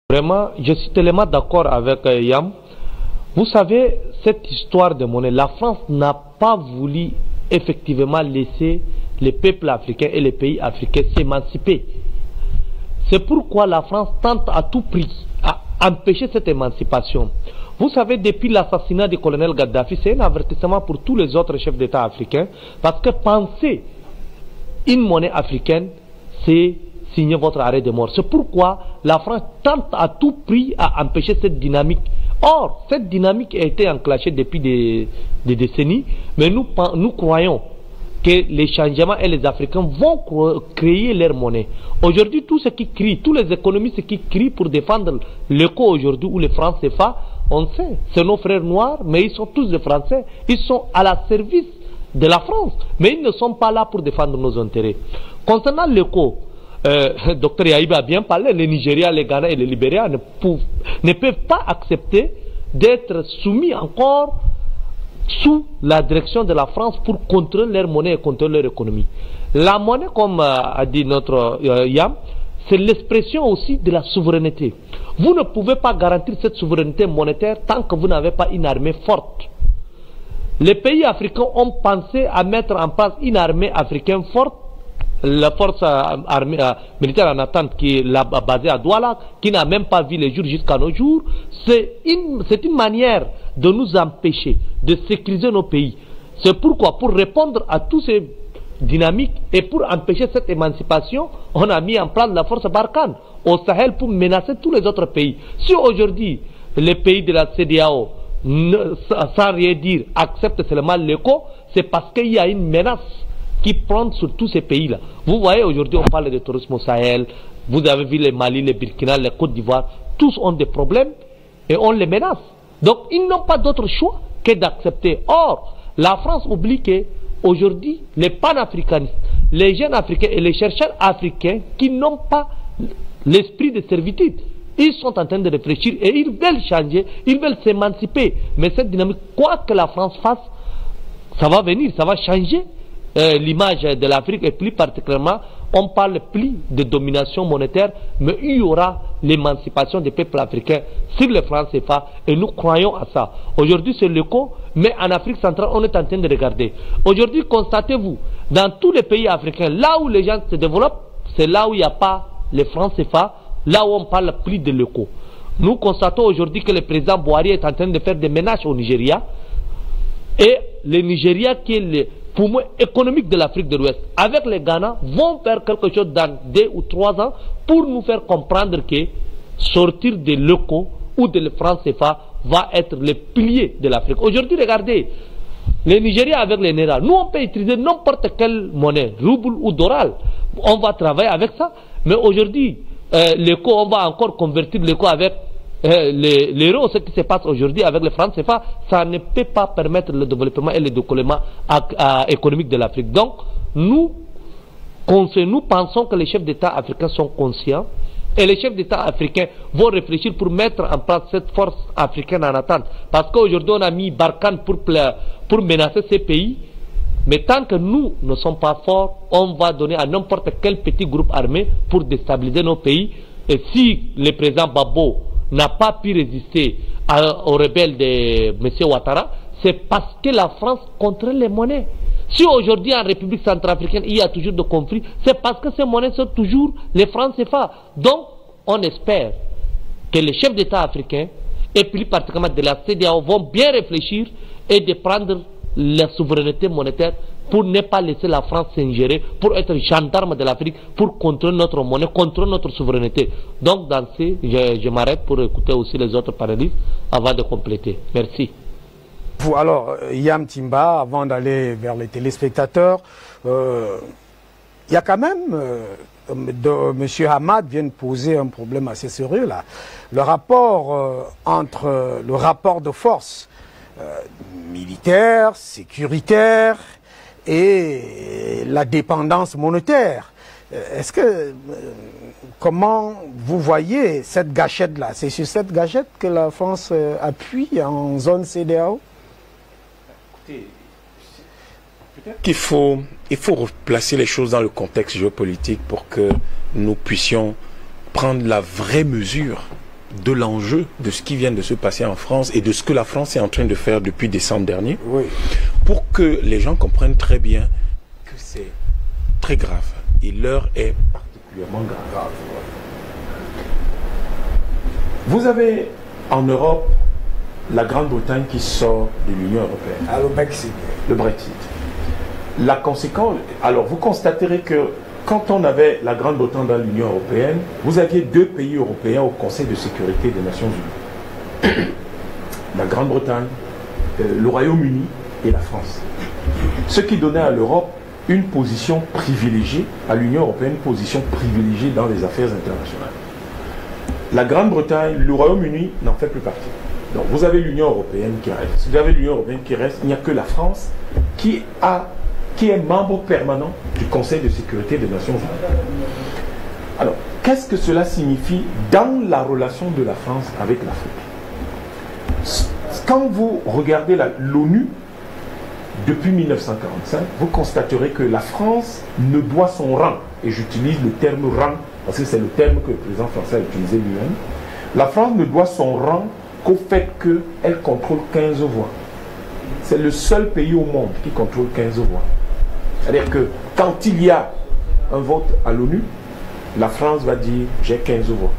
Vraiment, je suis tellement d'accord avec Yam. Vous savez, cette histoire de monnaie, la France n'a pas voulu effectivement laisser les peuples africains et les pays africains s'émanciper. C'est pourquoi la France tente à tout prix à empêcher cette émancipation. Vous savez, depuis l'assassinat du colonel Gaddafi, c'est un avertissement pour tous les autres chefs d'État africains, parce que penser une monnaie africaine, c'est signer votre arrêt de mort. C'est pourquoi la France tente à tout prix à empêcher cette dynamique. Or, cette dynamique a été enclenchée depuis des décennies, mais nous croyons que les changements et les Africains vont créer leur monnaie. Aujourd'hui, tous ceux qui crient, tous les économistes qui crient pour défendre l'éco aujourd'hui ou les francs CFA, on sait, c'est nos frères noirs, mais ils sont tous des Français. Ils sont à la service de la France, mais ils ne sont pas là pour défendre nos intérêts. Concernant l'éco, Dr Yahiba a bien parlé, les Nigériens, les Ghana et les Libériens ne peuvent pas accepter d'être soumis encore sous la direction de la France pour contrôler leur monnaie et contrôler leur économie. La monnaie, comme a dit notre Yam, c'est l'expression aussi de la souveraineté. Vous ne pouvez pas garantir cette souveraineté monétaire tant que vous n'avez pas une armée forte. Les pays africains ont pensé à mettre en place une armée africaine forte, la force armée, militaire en attente qui est basée à Douala, qui n'a même pas vu les jours jusqu'à nos jours. C'est une manière de nous empêcher de sécuriser nos pays. C'est pourquoi, pour répondre à tous ces dynamiques et pour empêcher cette émancipation, on a mis en place la force Barkhane au Sahel pour menacer tous les autres pays. Si aujourd'hui les pays de la CEDEAO, sans rien dire, acceptent seulement l'éco, c'est parce qu'il y a une menace qui prend sur tous ces pays-là. Vous voyez, aujourd'hui, on parle de tourisme au Sahel, vous avez vu les Mali, les Burkina, les Côte d'Ivoire, tous ont des problèmes et on les menace. Donc, ils n'ont pas d'autre choix que d'accepter. Or, la France oublie qu'aujourd'hui, les panafricanistes, les jeunes africains et les chercheurs africains qui n'ont pas l'esprit de servitude, ils sont en train de réfléchir et ils veulent changer, ils veulent s'émanciper. Mais cette dynamique, quoi que la France fasse, ça va venir, ça va changer l'image de l'Afrique et plus particulièrement, on parle plus de domination monétaire, mais il y aura l'émancipation des peuples africains sur les francs CFA et nous croyons à ça. Aujourd'hui c'est l'éco, mais en Afrique centrale on est en train de regarder. Aujourd'hui constatez-vous, dans tous les pays africains, là où les gens se développent, c'est là où il n'y a pas les francs CFA, là où on parle plus de l'éco. Nous constatons aujourd'hui que le président Boari est en train de faire des ménages au Nigeria et le Nigeria qui est le poumon économique de l'Afrique de l'Ouest, avec les Ghana, vont faire quelque chose dans 2 ou 3 ans pour nous faire comprendre que sortir de l'éco ou de le franc CFA va être le pilier de l'Afrique. Aujourd'hui, regardez, les Nigériens avec les Naira, nous on peut utiliser n'importe quelle monnaie, rouble ou doral, on va travailler avec ça, mais aujourd'hui, l'éco, on va encore convertir l'éco avec l'euro. Ce qui se passe aujourd'hui avec les francs CFA, ça ne peut pas permettre le développement et le décollement économique de l'Afrique. Donc, nous pensons que les chefs d'État africains sont conscients et les chefs d'État africains vont réfléchir pour mettre en place cette force africaine en attente. Parce qu'aujourd'hui, on a mis Barkhane pour menacer ces pays. Mais tant que nous ne sommes pas forts, on va donner à n'importe quel petit groupe armé pour déstabiliser nos pays. Et si le président Babo n'a pas pu résister aux rebelles de M. Ouattara, c'est parce que la France contrôle les monnaies. Si aujourd'hui en République centrafricaine il y a toujours des conflits, c'est parce que ces monnaies sont toujours les francs CFA. Donc on espère que les chefs d'État africains et plus particulièrement de la CEDEAO vont bien réfléchir et de prendre la souveraineté monétaire pour ne pas laisser la France s'ingérer, pour être gendarme de l'Afrique, pour contrôler notre monnaie, contrôler notre souveraineté. Donc, je m'arrête pour écouter aussi les autres panélistes avant de compléter. Merci. Alors, Yam Timba, avant d'aller vers les téléspectateurs, il y a quand même, M. Hamad vient de poser un problème assez sérieux là. Le rapport entre le rapport de force militaire, sécuritaire, et la dépendance monétaire. Est-ce que, comment vous voyez cette gâchette-là? C'est sur cette gâchette que la France appuie en zone CEDEAO? Écoutez, peut-être qu'il faut replacer les choses dans le contexte géopolitique pour que nous puissions prendre la vraie mesure de l'enjeu de ce qui vient de se passer en France et de ce que la France est en train de faire depuis décembre dernier, Oui. pour que les gens comprennent très bien que c'est très grave et l'heure est particulièrement grave. Vous avez en Europe la Grande-Bretagne qui sort de l'Union européenne. Ah, le Brexit. Le Brexit. La conséquence, alors vous constaterez que quand on avait la Grande-Bretagne dans l'Union européenne, vous aviez 2 pays européens au Conseil de sécurité des Nations Unies. La Grande-Bretagne, le Royaume-Uni et la France. Ce qui donnait à l'Europe une position privilégiée, à l'Union européenne une position privilégiée dans les affaires internationales. La Grande-Bretagne, le Royaume-Uni n'en fait plus partie. Donc vous avez l'Union européenne qui reste. Si vous avez l'Union européenne qui reste, il n'y a que la France qui est membre permanent du Conseil de sécurité des Nations Unies. Alors, qu'est-ce que cela signifie dans la relation de la France avec l'Afrique? Quand vous regardez l'ONU, depuis 1945, vous constaterez que la France ne doit son rang, et j'utilise le terme rang, parce que c'est le terme que le président français a utilisé lui-même, la France ne doit son rang qu'au fait qu'elle contrôle 15 voix. C'est le seul pays au monde qui contrôle 15 voix. C'est-à-dire que quand il y a un vote à l'ONU, la France va dire j'ai 15 voix.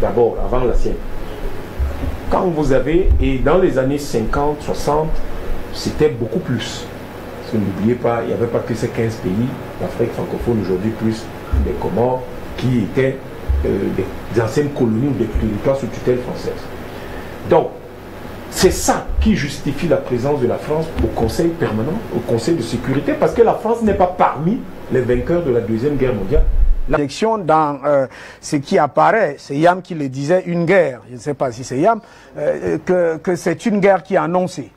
D'abord, avant la sienne. Quand vous avez, et dans les années 50, 60, c'était beaucoup plus. Parce que n'oubliez pas, il n'y avait pas que ces 15 pays d'Afrique francophone aujourd'hui, plus les Comores, qui étaient des anciennes colonies ou des territoires sous tutelle française. Donc, c'est ça qui justifie la présence de la France au Conseil permanent, au Conseil de sécurité, parce que la France n'est pas parmi les vainqueurs de la Deuxième Guerre mondiale. L'élection dans ce qui apparaît, c'est Yam qui le disait, une guerre, je ne sais pas si c'est Yam, que c'est une guerre qui est annoncée.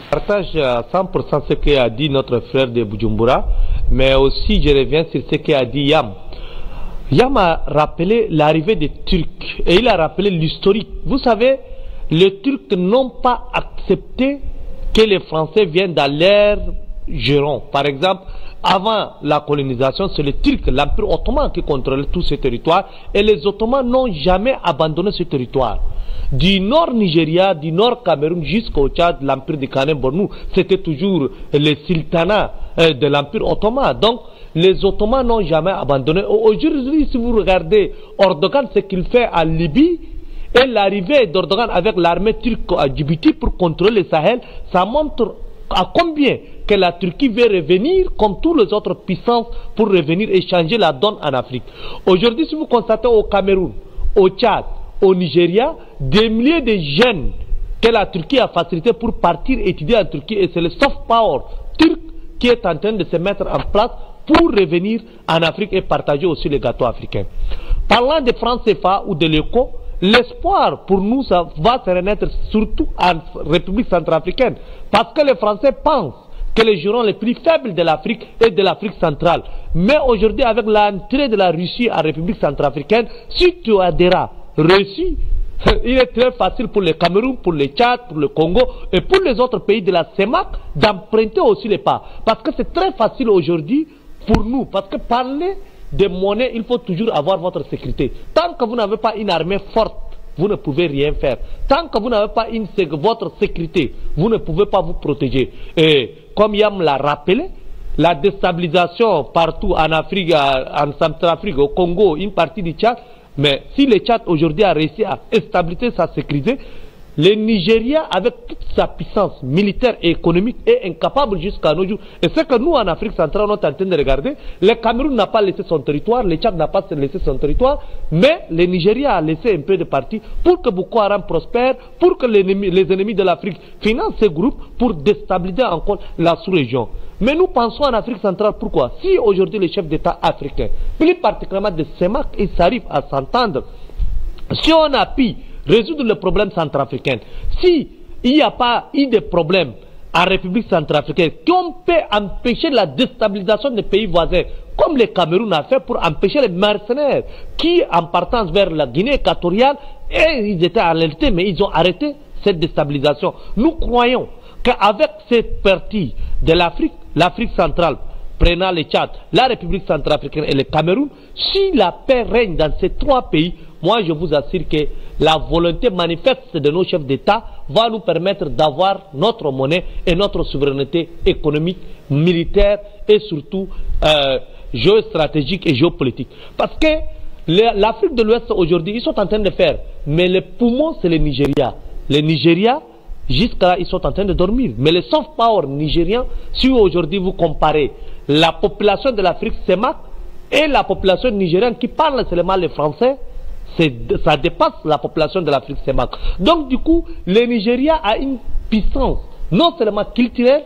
Je partage à 100% ce qu'a dit notre frère de Bujumbura, mais aussi je reviens sur ce qu'a dit Yam. Yam a rappelé l'arrivée des Turcs et il a rappelé l'historique. Vous savez, les Turcs n'ont pas accepté que les Français viennent dans leur giron. Par exemple, avant la colonisation, c'est les Turcs, l'Empire ottoman qui contrôlait tous ces territoires et les Ottomans n'ont jamais abandonné ce territoire. Du nord Nigeria, du nord Cameroun jusqu'au Tchad, l'Empire de Kanem-Bornou, c'était toujours le sultanat de l'Empire ottoman. Donc, les Ottomans n'ont jamais abandonné. Aujourd'hui, si vous regardez Erdogan, ce qu'il fait en Libye, et l'arrivée d'Erdogan avec l'armée turque à Djibouti pour contrôler le Sahel, ça montre à combien que la Turquie veut revenir, comme toutes les autres puissances, pour revenir et changer la donne en Afrique. Aujourd'hui, si vous constatez au Cameroun, au Tchad, au Nigeria, des milliers de jeunes que la Turquie a facilité pour partir étudier en Turquie, et c'est le soft power turc qui est en train de se mettre en place pour revenir en Afrique et partager aussi les gâteaux africains. Parlant de francs CFA ou de l'éco, l'espoir pour nous ça va se renaître surtout en République centrafricaine, parce que les Français pensent que les jurons les plus faibles de l'Afrique et de l'Afrique centrale. Mais aujourd'hui, avec l'entrée de la Russie en République centrafricaine, si tu adhéras Russie, il est très facile pour le Cameroun, pour le Tchad, pour le Congo et pour les autres pays de la CEMAC d'emprunter aussi les pas. Parce que c'est très facile aujourd'hui pour nous. Parce que parler de monnaie, il faut toujours avoir votre sécurité. Tant que vous n'avez pas une armée forte, vous ne pouvez rien faire. Tant que vous n'avez pas votre sécurité, vous ne pouvez pas vous protéger. Et comme Yam l'a rappelé, la déstabilisation partout en Afrique, en Centrafrique, au Congo, une partie du Tchad. Mais si le Tchad aujourd'hui a réussi à stabiliser sa sécurité, le Nigeria, avec toute sa puissance militaire et économique, est incapable jusqu'à nos jours. Et c'est que nous, en Afrique centrale, on est en train de regarder. Le Cameroun n'a pas laissé son territoire, le Tchad n'a pas laissé son territoire, mais le Nigeria a laissé un peu de partie pour que Boko Haram prospère, pour que les ennemis de l'Afrique financent ces groupes pour déstabiliser encore la sous-région. Mais nous pensons en Afrique centrale, pourquoi? Si aujourd'hui les chefs d'État africains, plus particulièrement de CEMAC, ils arrivent à s'entendre, si on a pu résoudre le problème centrafricain, si il n'y a pas eu de problème en République centrafricaine, qu'on peut empêcher la déstabilisation des pays voisins, comme le Cameroun a fait pour empêcher les mercenaires qui, en partant vers la Guinée équatoriale, et ils étaient alertés, mais ils ont arrêté cette déstabilisation. Nous croyons qu'avec cette partie de l'Afrique, l'Afrique centrale, prenant le Tchad, la République centrafricaine et le Cameroun, si la paix règne dans ces trois pays, moi je vous assure que la volonté manifeste de nos chefs d'État va nous permettre d'avoir notre monnaie et notre souveraineté économique, militaire et surtout géostratégique et géopolitique. Parce que l'Afrique de l'Ouest aujourd'hui, ils sont en train de faire, mais le poumon c'est le Nigeria. Le Nigeria, jusqu'à là, ils sont en train de dormir. Mais le soft power nigérien, si aujourd'hui vous comparez la population de l'Afrique CEMAC et la population nigérienne qui parle seulement le français, ça dépasse la population de l'Afrique CEMAC. Donc du coup, le Nigeria a une puissance non seulement culturelle,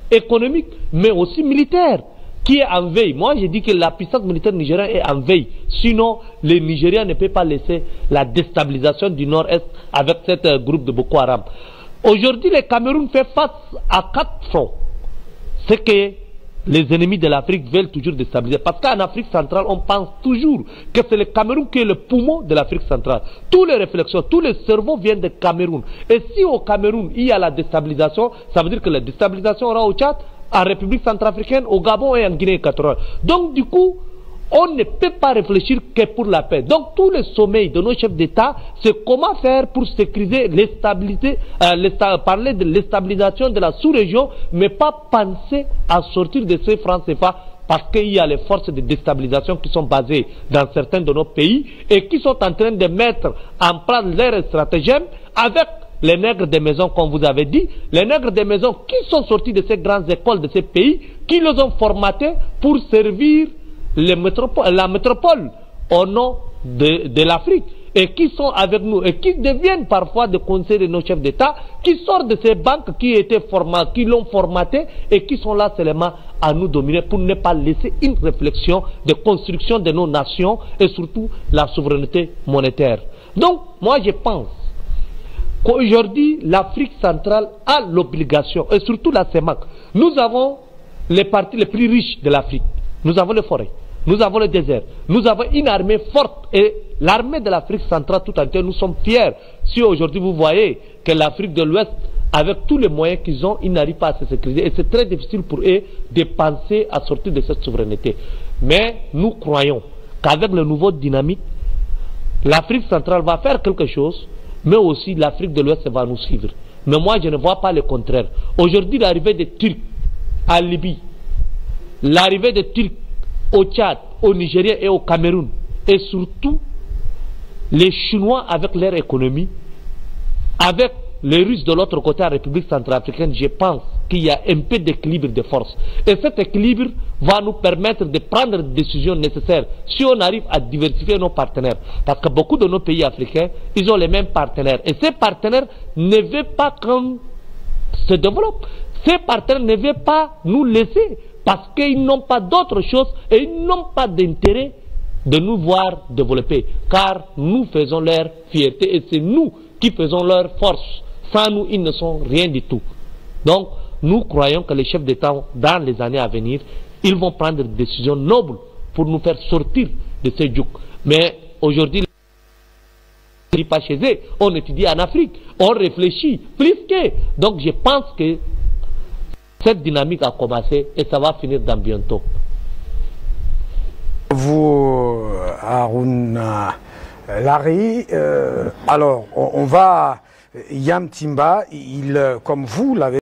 économique, mais aussi militaire, qui est en veille. Moi, je dis que la puissance militaire nigérienne est en veille. Sinon, le Nigeria ne peut pas laisser la déstabilisation du Nord-Est avec ce groupe de Boko Haram. Aujourd'hui, le Cameroun fait face à 4 fronts. C'est que les ennemis de l'Afrique veulent toujours déstabiliser. Parce qu'en Afrique centrale, on pense toujours que c'est le Cameroun qui est le poumon de l'Afrique centrale. Toutes les réflexions, tous les cerveaux viennent du Cameroun. Et si au Cameroun, il y a la déstabilisation, ça veut dire que la déstabilisation aura au Tchad, en République centrafricaine, au Gabon et en Guinée équatoriale. Donc du coup, on ne peut pas réfléchir que pour la paix. Donc tout le sommeil de nos chefs d'État, c'est comment faire pour sécuriser l'instabilité, parler de l'instabilisation de la sous-région, mais pas penser à sortir de ces francs CFA parce qu'il y a les forces de déstabilisation qui sont basées dans certains de nos pays et qui sont en train de mettre en place leurs stratagèmes avec les nègres des maisons, comme vous avez dit, les nègres des maisons qui sont sortis de ces grandes écoles de ces pays, qui les ont formatés pour servir la métropole au nom de l'Afrique et qui sont avec nous et qui deviennent parfois des conseillers de nos chefs d'État, qui sortent de ces banques qui étaient qui l'ont formaté et qui sont là seulement à nous dominer pour ne pas laisser une réflexion de construction de nos nations et surtout la souveraineté monétaire. Donc, moi je pense qu'aujourd'hui, l'Afrique centrale a l'obligation, et surtout la CEMAC, nous avons les parties les plus riches de l'Afrique. Nous avons les forêts, nous avons le désert, nous avons une armée forte et l'armée de l'Afrique centrale tout entière, nous sommes fiers. Si aujourd'hui vous voyez que l'Afrique de l'Ouest, avec tous les moyens qu'ils ont, ils n'arrivent pas à se sécuriser et c'est très difficile pour eux de penser à sortir de cette souveraineté. Mais nous croyons qu'avec le nouveau dynamique, l'Afrique centrale va faire quelque chose, mais aussi l'Afrique de l'Ouest va nous suivre. Mais moi je ne vois pas le contraire. Aujourd'hui l'arrivée des Turcs à Libye, l'arrivée des Turcs au Tchad, au Nigeria et au Cameroun, et surtout les Chinois avec leur économie, avec les Russes de l'autre côté en République centrafricaine, je pense qu'il y a un peu d'équilibre de force. Et cet équilibre va nous permettre de prendre des décisions nécessaires si on arrive à diversifier nos partenaires. Parce que beaucoup de nos pays africains, ils ont les mêmes partenaires. Et ces partenaires ne veulent pas qu'on se développe. Ces partenaires ne veulent pas nous laisser parce qu'ils n'ont pas d'autre chose et ils n'ont pas d'intérêt de nous voir développer. Car nous faisons leur fierté et c'est nous qui faisons leur force. Sans nous, ils ne sont rien du tout. Donc, nous croyons que les chefs d'État, dans les années à venir, ils vont prendre des décisions nobles pour nous faire sortir de ces jougs. Mais aujourd'hui, on ne pas chez eux, on étudie en Afrique, on réfléchit plus qu'eux. Donc, je pense que cette dynamique a commencé et ça va finir dans bientôt. Vous, Harouna Larry, alors on va, Yam Timba, comme vous l'avez